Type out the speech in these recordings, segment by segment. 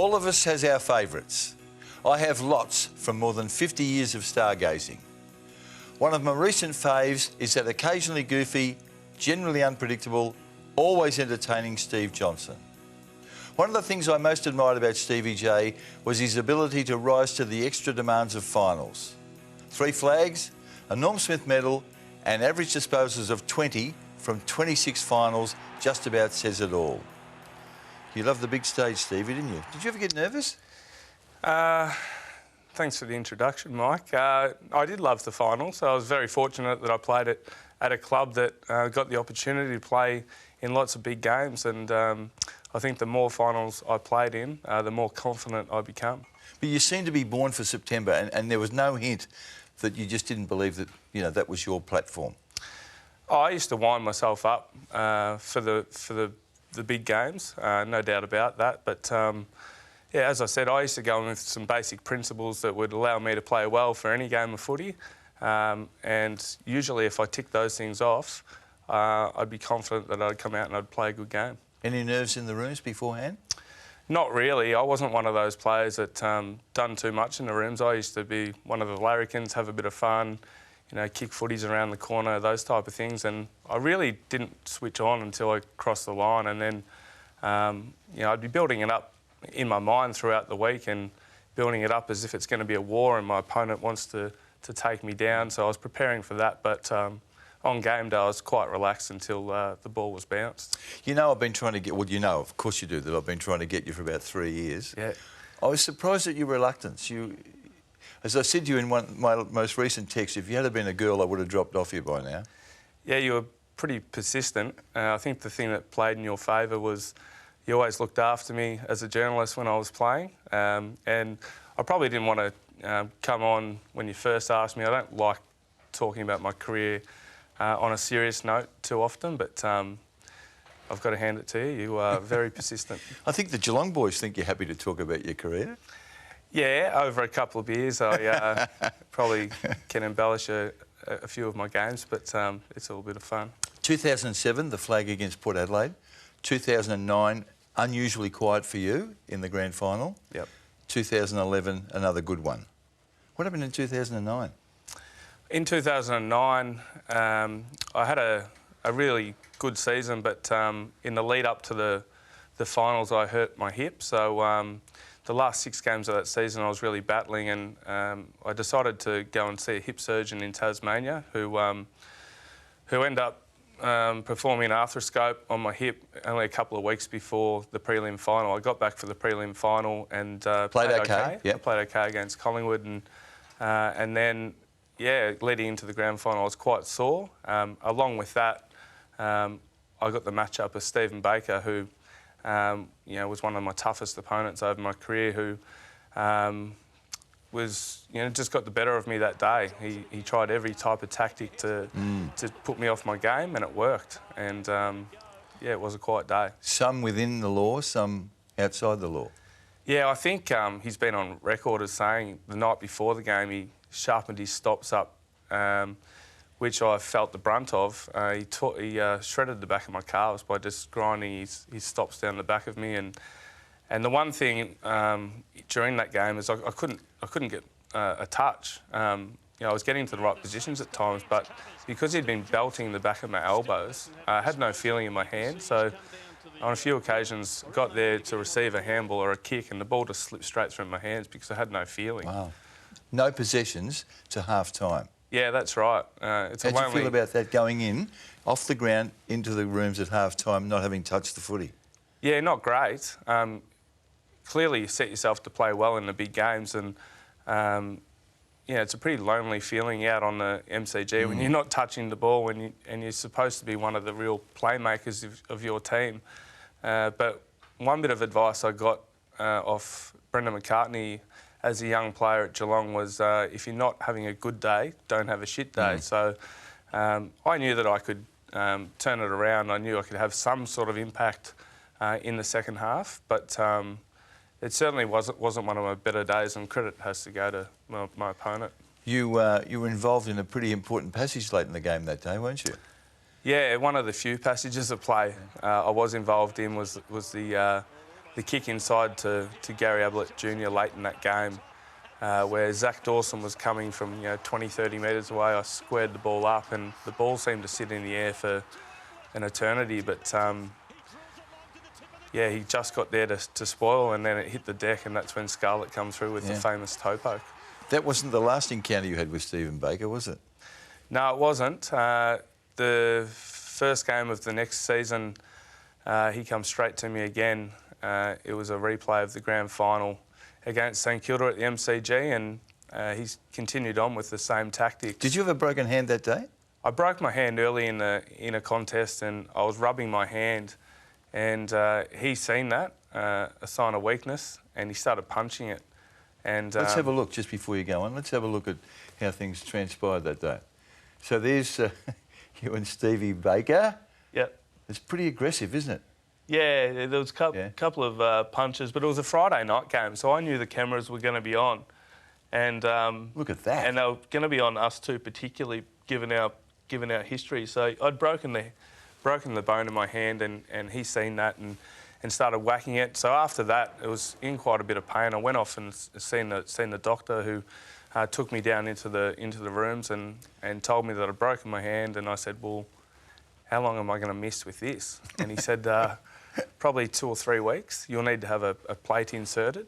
All of us has our favourites. I have lots from more than 50 years of stargazing. One of my recent faves is that occasionally goofy, generally unpredictable, always entertaining Steve Johnson. One of the things I most admired about Stevie J was his ability to rise to the extra demands of finals. 3 flags, a Norm Smith medal, and average disposals of 20 from 26 finals just about says it all. You loved the big stage, Stevie, didn't you? Did you ever get nervous? Thanks for the introduction, Mike. I did love the finals. I was very fortunate that I played at a club that got the opportunity to play in lots of big games, and I think the more finals I played in, the more confident I become. But you seemed to be born for September, and there was no hint that you just didn't believe that, you know, that was your platform. Oh, I used to wind myself up for the big games, no doubt about that. But yeah, as I said, I used to go in with some basic principles that would allow me to play well for any game of footy. And usually, if I ticked those things off, I'd be confident that I'd come out and I'd play a good game. Any nerves in the rooms beforehand? Not really. I wasn't one of those players that done too much in the rooms. I used to be one of the larrikins, have a bit of fun, you know, kick footies around the corner, those type of things. And I really didn't switch on until I crossed the line. And then, you know, I'd be building it up in my mind throughout the week and building it up as if it's going to be a war and my opponent wants to take me down. So I was preparing for that. But on game day, I was quite relaxed until the ball was bounced. You know, I've been trying to get... Well, you know, of course you do, that I've been trying to get you for about 3 years. Yeah. I was surprised at your reluctance. You, as I said to you in my most recent text, if you had been a girl, I would have dropped off you by now. Yeah, you were pretty persistent. I think the thing that played in your favour was you always looked after me as a journalist when I was playing. And I probably didn't want to come on when you first asked me. I don't like talking about my career on a serious note too often, but I've got to hand it to you. You are very persistent. I think the Geelong boys think you're happy to talk about your career. Yeah, over a couple of years, I probably can embellish a few of my games, but it's all a bit of fun. 2007, the flag against Port Adelaide. 2009, unusually quiet for you in the grand final. Yep. 2011, another good one. What happened in 2009? In 2009, I had a really good season, but in the lead up to the finals, I hurt my hip. So the last 6 games of that season, I was really battling, and I decided to go and see a hip surgeon in Tasmania, who ended up performing an arthroscope on my hip only a couple of weeks before the prelim final. I got back for the prelim final and played okay. Yep. I played okay against Collingwood, and then, yeah, leading into the grand final, I was quite sore. Along with that, I got the matchup of Stephen Baker, who you know, was one of my toughest opponents over my career, who was, you know, just got the better of me that day. He tried every type of tactic to put me off my game, and it worked. And yeah, it was a quiet day. Some within the law, some outside the law. Yeah, I think he's been on record as saying the night before the game he sharpened his stops up, which I felt the brunt of. He shredded the back of my calves by just grinding his stops down the back of me. And the one thing during that game is I couldn't get a touch. You know, I was getting to the right positions at times, but because he'd been belting the back of my elbows, I had no feeling in my hand. So on a few occasions, I got there to receive a handball or a kick, and the ball just slipped straight through my hands because I had no feeling. Wow. No possessions to half-time. Yeah, that's right. How'd you feel about that, going in, off the ground, into the rooms at half-time, not having touched the footy? Yeah, not great. Clearly you set yourself to play well in the big games, and yeah, it's a pretty lonely feeling out on the MCG when you're not touching the ball and you're supposed to be one of the real playmakers of your team. But one bit of advice I got off Brendan McCartney as a young player at Geelong was if you're not having a good day, don't have a shit day. So I knew that I could turn it around. I knew I could have some sort of impact in the second half, but it certainly wasn't one of my better days, and credit has to go to my opponent. You were involved in a pretty important passage late in the game that day, weren't you? Yeah, one of the few passages of play I was involved in was the the kick inside to Gary Ablett Jr. late in that game, where Zach Dawson was coming from 20, 30 metres away. I squared the ball up, and the ball seemed to sit in the air for an eternity. But yeah, he just got there to spoil, and then it hit the deck, and that's when Scarlett come through with the famous toe poke. That wasn't the last encounter you had with Stephen Baker, was it? No, it wasn't. The first game of the next season, he come straight to me again. It was a replay of the grand final against St Kilda at the MCG, and he's continued on with the same tactics. Did you have a broken hand that day? I broke my hand early in a contest, and I was rubbing my hand, and he seen that, a sign of weakness, and he started punching it. And let's have a look just before you go on. Let's have a look at how things transpired that day. So there's you and Stevie Baker. Yep. It's pretty aggressive, isn't it? Yeah, there was a couple of punches, but it was a Friday night game, so I knew the cameras were going to be on. And look at that. And they were going to be on us too, particularly given our history. So I'd broken the bone in my hand, and he seen that and started whacking it. So after that, it was in quite a bit of pain. I went off and seen the doctor, who took me down into the rooms and told me that I'd broken my hand. And I said, well, how long am I going to miss with this? And he said, probably 2 or 3 weeks. You'll need to have a plate inserted.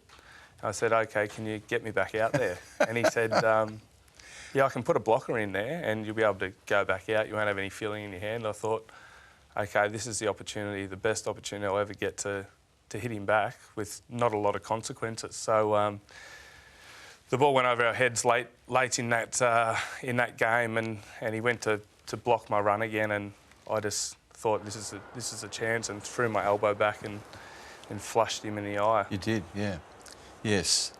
I said, OK, can you get me back out there? And he said, yeah, I can put a blocker in there and you'll be able to go back out. You won't have any feeling in your hand. I thought, OK, this is the opportunity, the best opportunity I'll ever get to hit him back with not a lot of consequences. So the ball went over our heads late in that game, and he went to block my run again, and I just thought this is a chance, and threw my elbow back and flushed him in the eye. You did, yeah. Yes.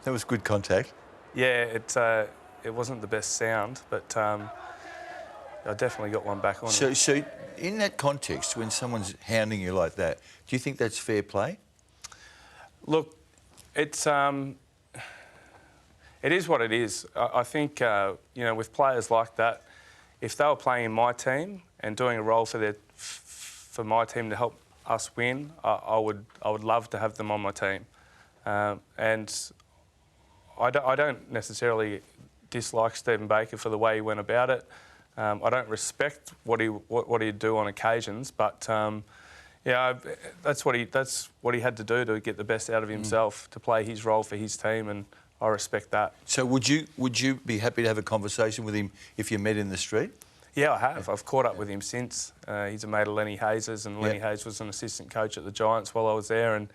That was good contact. Yeah, it wasn't the best sound, but I definitely got one back on. So in that context, when someone's hounding you like that, do you think that's fair play? Look, it is what it is. I think, with players like that, if they were playing in my team and doing a role for my team to help us win, I would love to have them on my team. And I don't necessarily dislike Stephen Baker for the way he went about it. I don't respect what he'd do on occasions, but that's what he had to do to get the best out of himself, to play his role for his team, and I respect that. So would you be happy to have a conversation with him if you met in the street? Yeah, I have. I've caught up with him since. He's a mate of Lenny Hayes's, and Lenny Hayes was an assistant coach at the Giants while I was there, and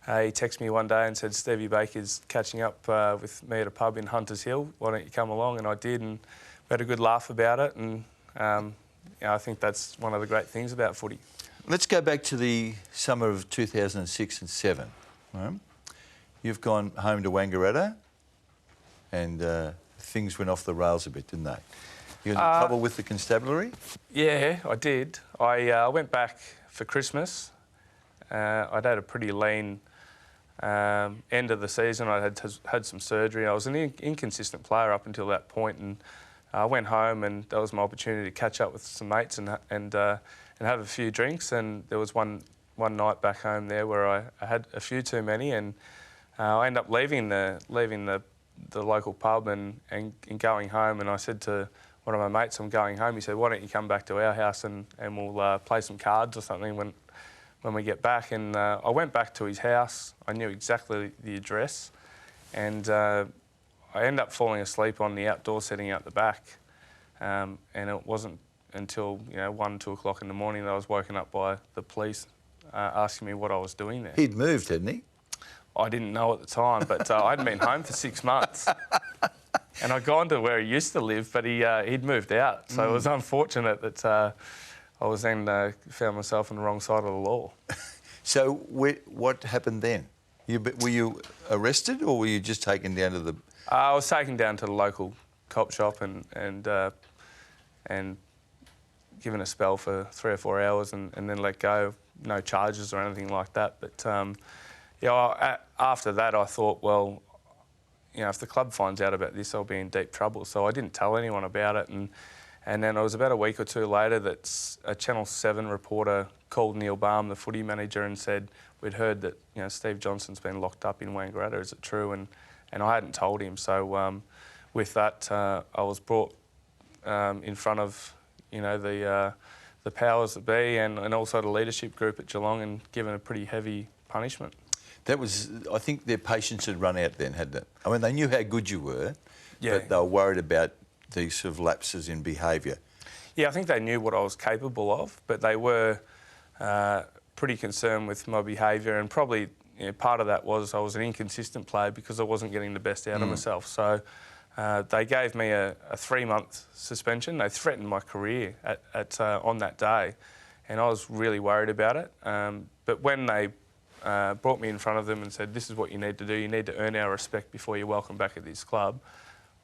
he texted me one day and said, Stevie Baker's catching up with me at a pub in Hunters Hill. Why don't you come along? And I did, and we had a good laugh about it, and I think that's one of the great things about footy. Let's go back to the summer of 2006 and 7. Right? You've gone home to Wangaratta, and things went off the rails a bit, didn't they? You got in trouble with the constabulary? Yeah, I did. I went back for Christmas. I'd had a pretty lean end of the season. I had some surgery. I was an inconsistent player up until that point, and I went home, and that was my opportunity to catch up with some mates and have a few drinks. And there was one night back home there where I had a few too many, and I ended up leaving the local pub and going home. And I said to one of my mates, I'm going home. He said, why don't you come back to our house and we'll play some cards or something when we get back. And I went back to his house. I knew exactly the address, and I ended up falling asleep on the outdoor setting out the back. And it wasn't until 1, 2 o'clock in the morning that I was woken up by the police asking me what I was doing there. He'd moved, hadn't he? I didn't know at the time, but I hadn't been home for 6 months. And I'd gone to where he used to live, but he'd moved out. So it was unfortunate that I was then found myself on the wrong side of the law. So what happened then? Were you arrested, or were you just taken down to the... I was taken down to the local cop shop and given a spell for 3 or 4 hours and then let go. No charges or anything like that. But after that, I thought, well, if the club finds out about this, I'll be in deep trouble. So I didn't tell anyone about it. And then it was about a week or two later that a Channel 7 reporter called Neil Baum, the footy manager, and said, we'd heard that Steve Johnson's been locked up in Wangaratta. Is it true? And I hadn't told him. So with that, I was brought in front of the powers that be and also the leadership group at Geelong and given a pretty heavy punishment. That was, I think their patience had run out then, hadn't it? I mean, they knew how good you were, but they were worried about these sort of lapses in behaviour. Yeah, I think they knew what I was capable of, but they were pretty concerned with my behaviour, and probably part of that was I was an inconsistent player because I wasn't getting the best out of myself. So they gave me a 3-month suspension. They threatened my career on that day, and I was really worried about it. But when they brought me in front of them and said, this is what you need to do, you need to earn our respect before you're welcome back at this club,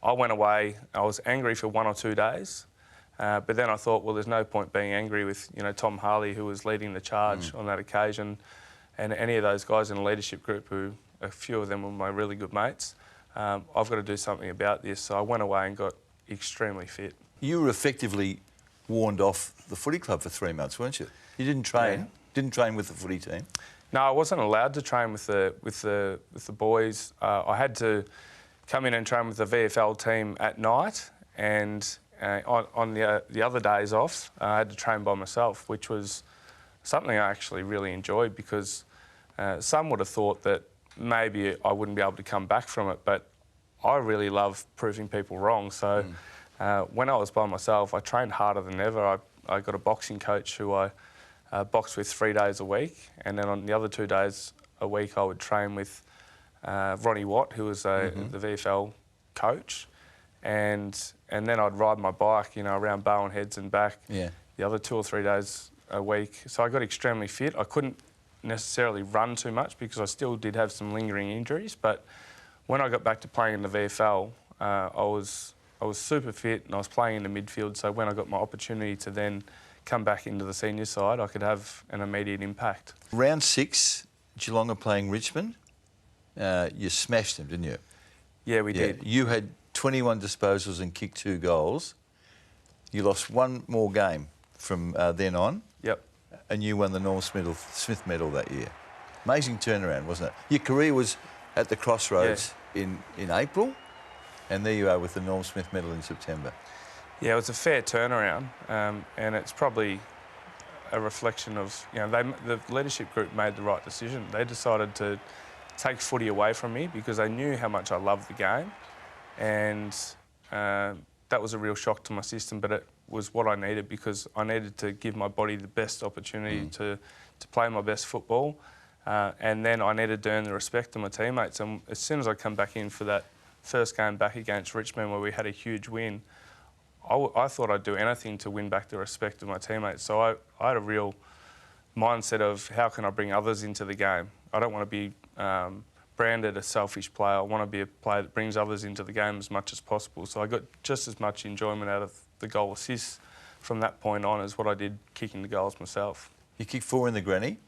I went away. I was angry for 1 or 2 days, but then I thought, well, there's no point being angry with Tom Harley, who was leading the charge on that occasion, and any of those guys in the leadership group, who a few of them were my really good mates. I've got to do something about this. So I went away and got extremely fit. You were effectively warned off the footy club for 3 months, weren't you? You didn't train. Yeah. Didn't train with the footy team. No, I wasn't allowed to train with the boys. I had to come in and train with the VFL team at night, and on the other days off, I had to train by myself, which was something I actually really enjoyed, because some would have thought that maybe I wouldn't be able to come back from it, but I really love proving people wrong. So when I was by myself, I trained harder than ever. I got a boxing coach who I boxed with 3 days a week, and then on the other 2 days a week I would train with Ronnie Watt, who was the VFL coach, and then I'd ride my bike, around Bowen Heads and back the other 2 or 3 days a week. So I got extremely fit. I couldn't necessarily run too much because I still did have some lingering injuries, but when I got back to playing in the VFL, I was super fit and I was playing in the midfield, so when I got my opportunity to then come back into the senior side, I could have an immediate impact. Round 6, Geelong are playing Richmond. You smashed them, didn't you? Yeah, we did. You had 21 disposals and kicked 2 goals. You lost one more game from then on. Yep. And you won the Norm Smith Medal that year. Amazing turnaround, wasn't it? Your career was at the crossroads in April, and there you are with the Norm Smith Medal in September. Yeah, it was a fair turnaround, and it's probably a reflection of, the leadership group made the right decision. They decided to take footy away from me because they knew how much I loved the game, and that was a real shock to my system, but it was what I needed, because I needed to give my body the best opportunity to play my best football, and then I needed to earn the respect of my teammates. And as soon as I come back in for that first game back against Richmond, where we had a huge win, I thought I'd do anything to win back the respect of my teammates. So I had a real mindset of, how can I bring others into the game? I don't want to be branded a selfish player. I want to be a player that brings others into the game as much as possible. So I got just as much enjoyment out of the goal assists from that point on as what I did kicking the goals myself. You kicked 4 in the granny.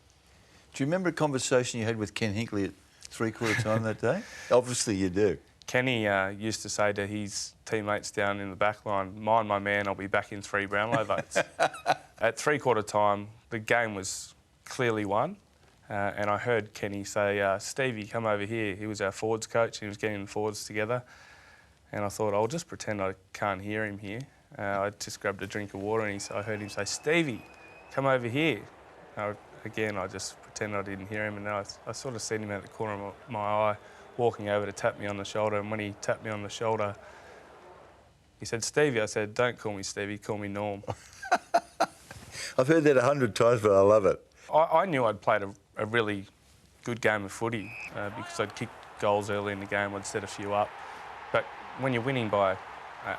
Do you remember a conversation you had with Ken Hinkley at 3/4 time that day? Obviously you do. Kenny used to say to his teammates down in the back line, mind my man, I'll be back in 3 Brownlow votes. At 3/4 time, the game was clearly won. And I heard Kenny say, Stevie, come over here. He was our forwards coach. He was getting the forwards together. And I thought, I'll just pretend I can't hear him here. I just grabbed a drink of water and I heard him say, Stevie, come over here. Again, I just pretended I didn't hear him, and then I sort of seen him out the corner of my eye walking over to tap me on the shoulder, and when he tapped me on the shoulder, he said, Stevie. I said, don't call me Stevie, call me Norm. I've heard that 100 times, but I love it. I knew I'd played a really good game of footy because I'd kicked goals early in the game, I'd set a few up. But when you're winning by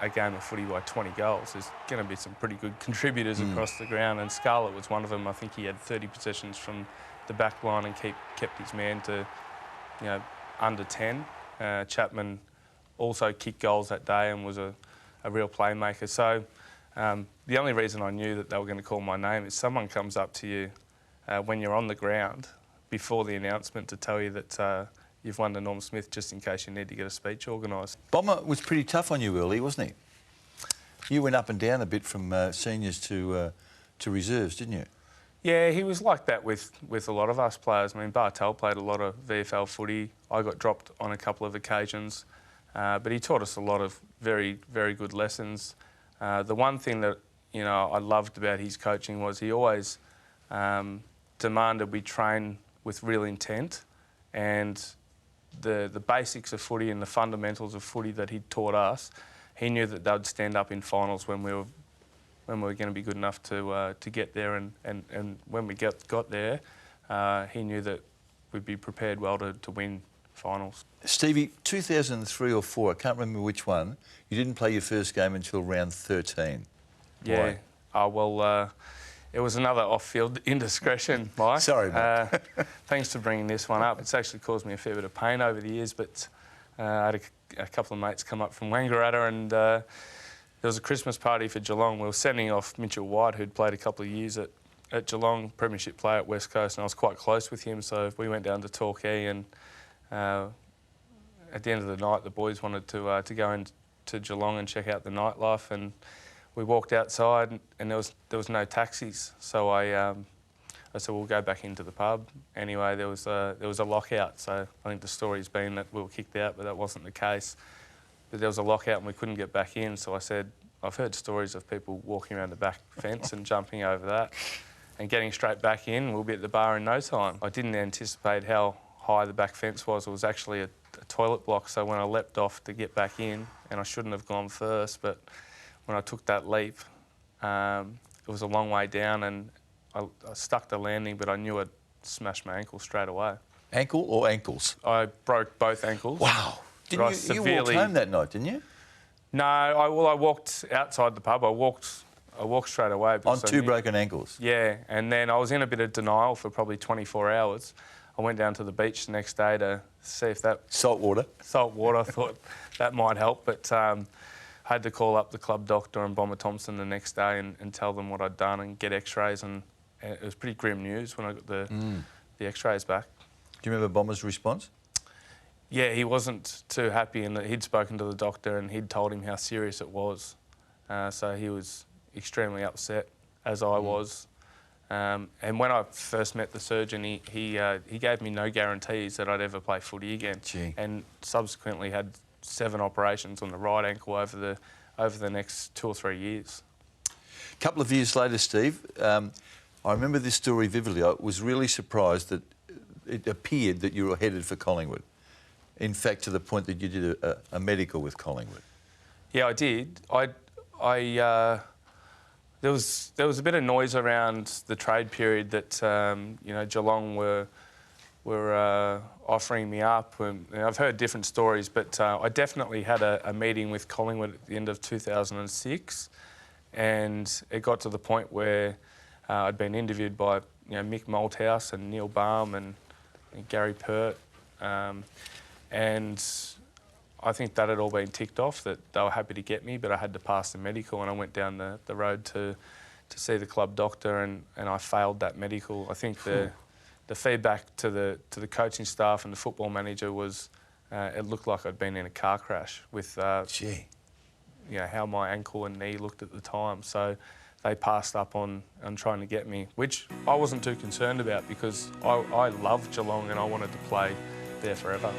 a game of footy by 20 goals, there's going to be some pretty good contributors across the ground, and Scarlett was one of them. I think he had 30 possessions from the back line and kept his man to, under 10. Chapman also kicked goals that day and was a real playmaker. So the only reason I knew that they were going to call my name is someone comes up to you when you're on the ground before the announcement to tell you that you've won the Norm Smith, just in case you need to get a speech organised. Bomber was pretty tough on you early, wasn't he? You went up and down a bit from seniors to reserves, didn't you? Yeah, he was like that with a lot of us players. I mean, Bartel played a lot of VFL footy. I got dropped on a couple of occasions, but he taught us a lot of very, very good lessons. The one thing that, you know, I loved about his coaching was he always demanded we train with real intent, and the basics of footy and the fundamentals of footy that he taught us, he knew that they'd stand up in finals when we were going to be good enough to get there, and when we got there, he knew that we'd be prepared well to win finals. Stevie, 2003 or 4, I can't remember which one, you didn't play your first game until round 13. Yeah. Why? Oh, well, it was another off-field indiscretion, Mike. Sorry, mate. Thanks for bringing this one up. It's actually caused me a fair bit of pain over the years, but I had a couple of mates come up from Wangaratta, and there was a Christmas party for Geelong. We were sending off Mitchell White, who'd played a couple of years at Geelong, premiership player at West Coast, and I was quite close with him, so we went down to Torquay, and at the end of the night, the boys wanted to go into Geelong and check out the nightlife, and we walked outside, and there was no taxis, so I said we'll go back into the pub. Anyway, there was a lockout, so I think the story's been that we were kicked out, but that wasn't the case. But there was a lockout and we couldn't get back in, so I said, I've heard stories of people walking around the back fence and jumping over that and getting straight back in. We'll be at the bar in no time. I didn't anticipate how high the back fence was. It was actually a toilet block, so when I leapt off to get back in, and I shouldn't have gone first, but when I took that leap, it was a long way down, and I stuck the landing, but I knew I'd smashed my ankle straight away. Ankle or ankles? I broke both ankles. Wow. Didn't you walked home that night, didn't you? No, I walked outside the pub. I walked straight away. On 2 broken ankles? Yeah, and then I was in a bit of denial for probably 24 hours. I went down to the beach the next day to see if that... Salt water? Salt water. I thought that might help, but I had to call up the club doctor and Bomber Thompson the next day and tell them what I'd done and get x-rays, and it was pretty grim news when I got the x-rays back. Do you remember Bomber's response? Yeah, he wasn't too happy, and he'd spoken to the doctor and he'd told him how serious it was. So he was extremely upset, as I was. And when I first met the surgeon, he gave me no guarantees that I'd ever play footy again. Gee. And subsequently had 7 operations on the right ankle over the next 2 or 3 years. A couple of years later, Steve, I remember this story vividly. I was really surprised that it appeared that you were headed for Collingwood. In fact, to the point that you did a medical with Collingwood. Yeah, I did. There was a bit of noise around the trade period that you know, Geelong were offering me up, and I've heard different stories, but I definitely had a meeting with Collingwood at the end of 2006, and it got to the point where I'd been interviewed by Mick Malthouse and Neil Baum and Gary Pert. And I think that had all been ticked off, that they were happy to get me, but I had to pass the medical, and I went down the road to see the club doctor, and I failed that medical. I think the feedback to the coaching staff and the football manager was it looked like I'd been in a car crash with how my ankle and knee looked at the time. So they passed up on trying to get me, which I wasn't too concerned about because I loved Geelong and I wanted to play there forever.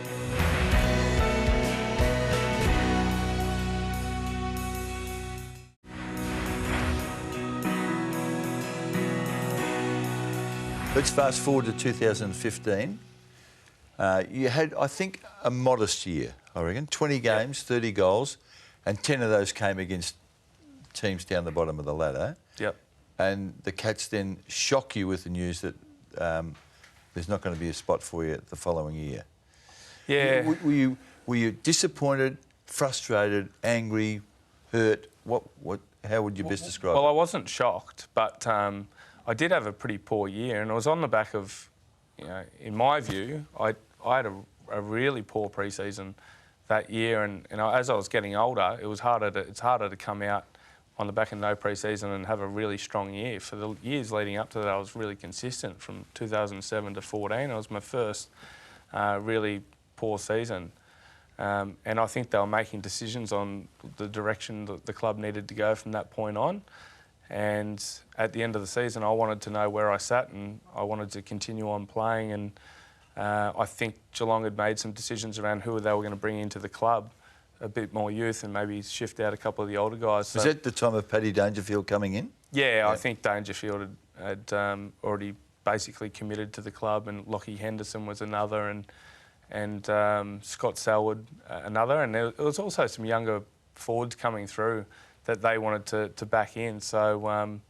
Let's fast forward to 2015. You had, I think, a modest year, I reckon. 20 games, 30 goals, and 10 of those came against teams down the bottom of the ladder. Yep. And the Cats then shock you with the news that there's not going to be a spot for you the following year. Yeah. Were you disappointed, frustrated, angry, hurt? How would you best describe it? Well, I wasn't shocked, but I did have a pretty poor year, and it was on the back of, in my view, I had a really poor pre-season that year, and as I was getting older, it's harder to come out on the back of no pre-season and have a really strong year. For the years leading up to that, I was really consistent from 2007 to 14. It was my first really poor season. And I think they were making decisions on the direction that the club needed to go from that point on. And at the end of the season, I wanted to know where I sat, and I wanted to continue on playing. And I think Geelong had made some decisions around who they were going to bring into the club, a bit more youth, and maybe shift out a couple of the older guys. Was that the time of Paddy Dangerfield coming in? Yeah, I think Dangerfield had already basically committed to the club, and Lockie Henderson was another, and Scott Selwood another, and there was also some younger forwards coming through that they wanted to back in. So,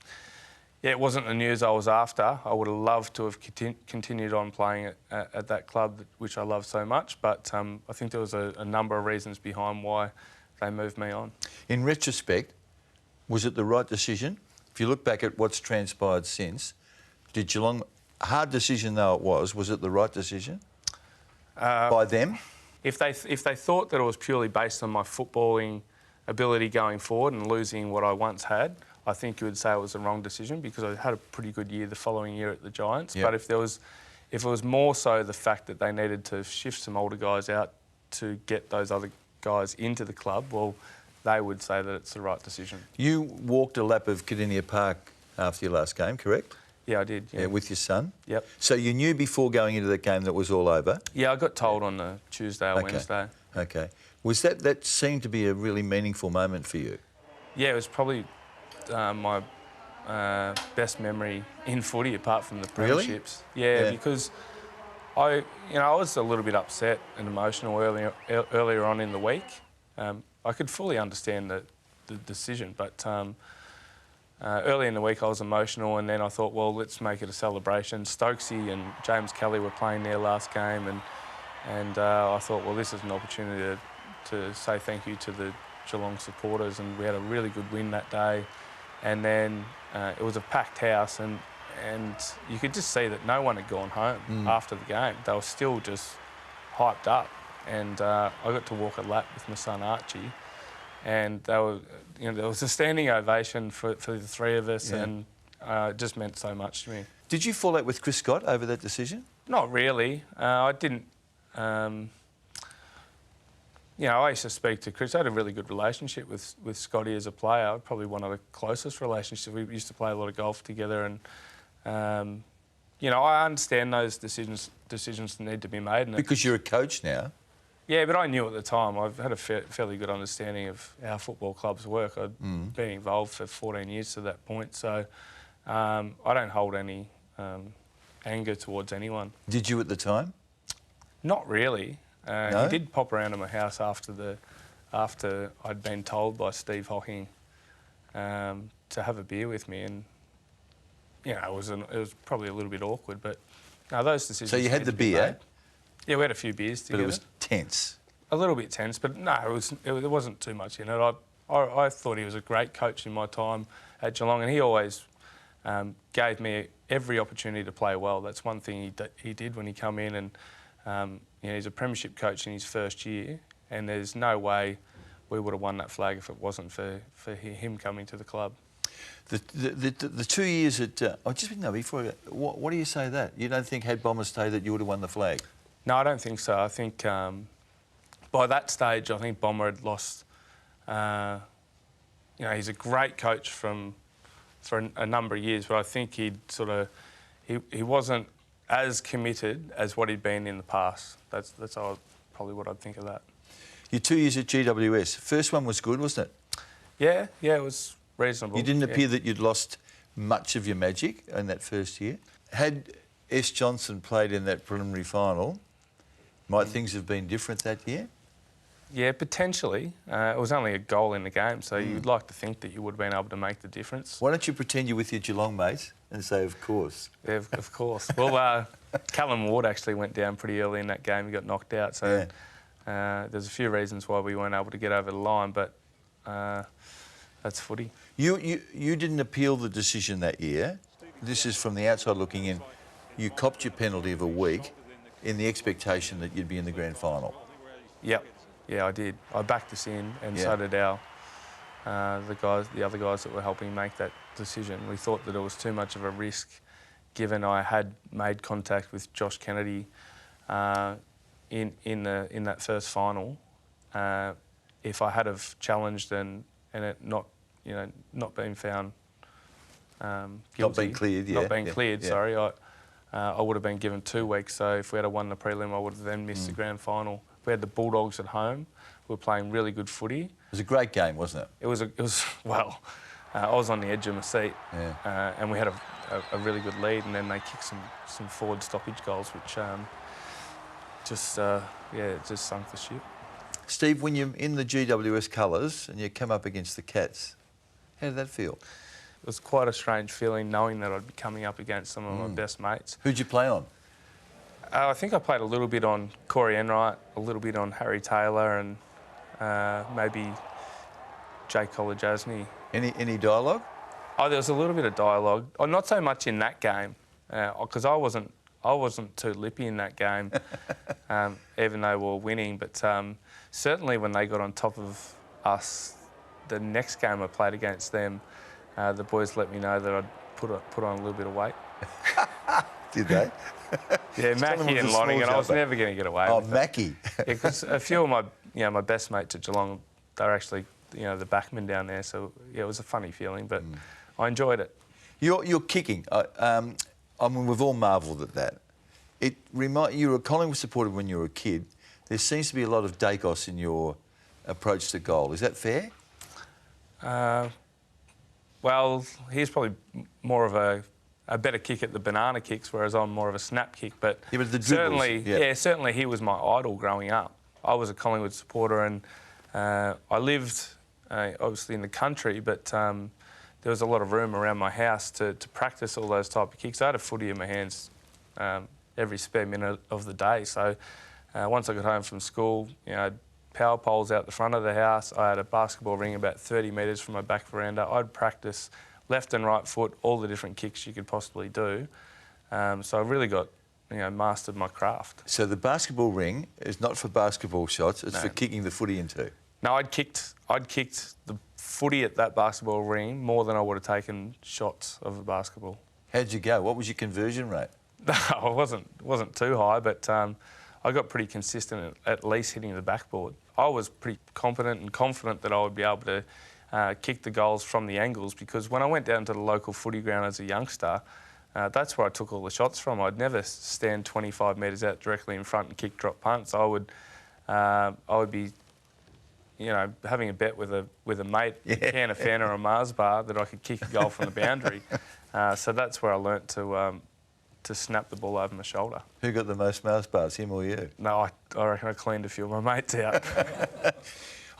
yeah, it wasn't the news I was after. I would have loved to have continued on playing at that club, which I love so much, but I think there was a number of reasons behind why they moved me on. In retrospect, was it the right decision? If you look back at what's transpired since, did Geelong, hard decision though it was it the right decision by them? If they thought that it was purely based on my footballing ability going forward and losing what I once had, I think you would say it was the wrong decision, because I had a pretty good year the following year at the Giants. Yep. But if it was more so the fact that they needed to shift some older guys out to get those other guys into the club, well, they would say that it's the right decision. You walked a lap of Kardinia Park after your last game, correct? Yeah, I did. Yeah, with your son? Yep. So you knew before going into that game that was all over? Yeah, I got told on the Tuesday or Wednesday. Okay. Was that seemed to be a really meaningful moment for you? Yeah, it was probably my best memory in footy, apart from the premierships. Really? Yeah, because I was a little bit upset and emotional earlier on in the week. I could fully understand the decision, but early in the week I was emotional, and then I thought, well, let's make it a celebration. Stokesy and James Kelly were playing their last game, and I thought, well, this is an opportunity to say thank you to the Geelong supporters, and we had a really good win that day. And then it was a packed house, and you could just see that no one had gone home after the game. They were still just hyped up, and I got to walk a lap with my son Archie, and there was a standing ovation for the three of us, and it just meant so much to me. Did you fall out with Chris Scott over that decision? Not really. I didn't. I used to speak to Chris. I had a really good relationship with Scotty as a player, probably one of the closest relationships. We used to play a lot of golf together, and I understand those decisions need to be made. And because you're a coach now. Yeah, but I knew at the time. I've had a fairly good understanding of how football clubs work. I'd been involved for 14 years to that point, so I don't hold any anger towards anyone. Did you at the time? Not really. No? He did pop around to my house after I'd been told by Steve Hocking to have a beer with me, and it was probably a little bit awkward, but no, those decisions. So you had the beer? Yeah, we had a few beers together. But it was tense. A little bit tense, but no, there wasn't too much in it. I thought he was a great coach in my time at Geelong, and he always gave me every opportunity to play well. That's one thing he did when he come in, and he's a premiership coach in his first year, and there's no way we would have won that flag if it wasn't for him coming to the club. The 2 years at... before... What do you say that? You don't think had Bomber stayed that you would have won the flag? No, I don't think so. I think by that stage, I think Bomber had lost... he's a great coach for a number of years, but I think he wasn't as committed as what he'd been in the past. That's probably what I'd think of that. Your 2 years at GWS. First one was good, wasn't it? Yeah, it was reasonable. You didn't appear that you'd lost much of your magic in that first year. Had S. Johnson played in that preliminary final, might things have been different that year? Yeah, potentially. It was only a goal in the game, so you'd like to think that you would have been able to make the difference. Why don't you pretend you're with your Geelong mates and say, of course? Yeah, of course. Well, Callum Ward actually went down pretty early in that game. He got knocked out, so there's a few reasons why we weren't able to get over the line, but that's footy. You didn't appeal the decision that year. This is from the outside looking in. You copped your penalty of a week in the expectation that you'd be in the grand final. Yep. Yeah, I did. I backed us in, and so did the other guys that were helping make that decision. We thought that it was too much of a risk, given I had made contact with Josh Kennedy in that first final. If I had have challenged and it not been found guilty. Not being cleared, yeah. Not being yeah, cleared, yeah. sorry. I would have been given 2 weeks, so if we had won the prelim, I would have then missed the grand final. We had the Bulldogs at home. We were playing really good footy. It was a great game, wasn't it? It was well, I was on the edge of my seat, Yeah. and we had a really good lead, and then they kicked some forward stoppage goals, which just sunk the ship. Steve, when you're in the GWS colours and you come up against the Cats, how did that feel? It was quite a strange feeling knowing that I'd be coming up against some of my best mates. Who'd you play on? I think I played a little bit on Corey Enright, a little bit on Harry Taylor, and maybe Jake Kolajasny. Any dialogue? Oh, there was a little bit of dialogue. Oh, not so much in that game, because I wasn't too lippy in that game, even though we were winning. But certainly when they got on top of us, the next game I played against them, the boys let me know that I'd put on a little bit of weight. Did they? Yeah, Mackie and Lonnie, and I was never going to get away with it. Mackie. Because a few of my best mates at Geelong, they're actually, the backmen down there. So, yeah, it was a funny feeling, but I enjoyed it. You're kicking. I mean, we've all marvelled at that. You were a Collingwood supporter when you were a kid. There seems to be a lot of Dacos in your approach to goal. Is that fair? Well, he's probably more of a better kick at the banana kicks, whereas I'm more of a snap kick. But, yeah, but the certainly, dribbles, certainly he was my idol growing up. I was a Collingwood supporter, and I lived obviously in the country, but there was a lot of room around my house to practice all those type of kicks. I had a footy in my hands every spare minute of the day. So once I got home from school, I had power poles out the front of the house. I had a basketball ring about 30 metres from my back veranda. I'd practice left and right foot, all the different kicks you could possibly do. So I really got, mastered my craft. So the basketball ring is not for basketball shots, it's No. for kicking the footy into. No, I'd kicked the footy at that basketball ring more than I would have taken shots of a basketball. How'd you go? What was your conversion rate? No, I wasn't too high, but I got pretty consistent at least hitting the backboard. I was pretty competent and confident that I would be able to kick the goals from the angles, because when I went down to the local footy ground as a youngster, that's where I took all the shots from. I'd never stand 25 metres out directly in front and kick drop punts. I would be, having a bet with a mate, a can of Fanta or a Mars bar, that I could kick a goal from the boundary. So that's where I learnt to snap the ball over my shoulder. Who got the most Mars bars, him or you? No, I reckon I cleaned a few of my mates out.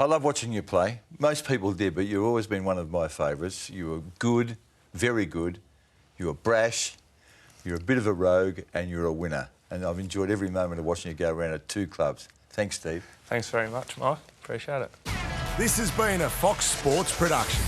I love watching you play. Most people did, but you've always been one of my favourites. You were good, very good. You were brash, you're a bit of a rogue, and you're a winner. And I've enjoyed every moment of watching you go around at 2 clubs. Thanks, Steve. Thanks very much, Mike. Appreciate it. This has been a Fox Sports production.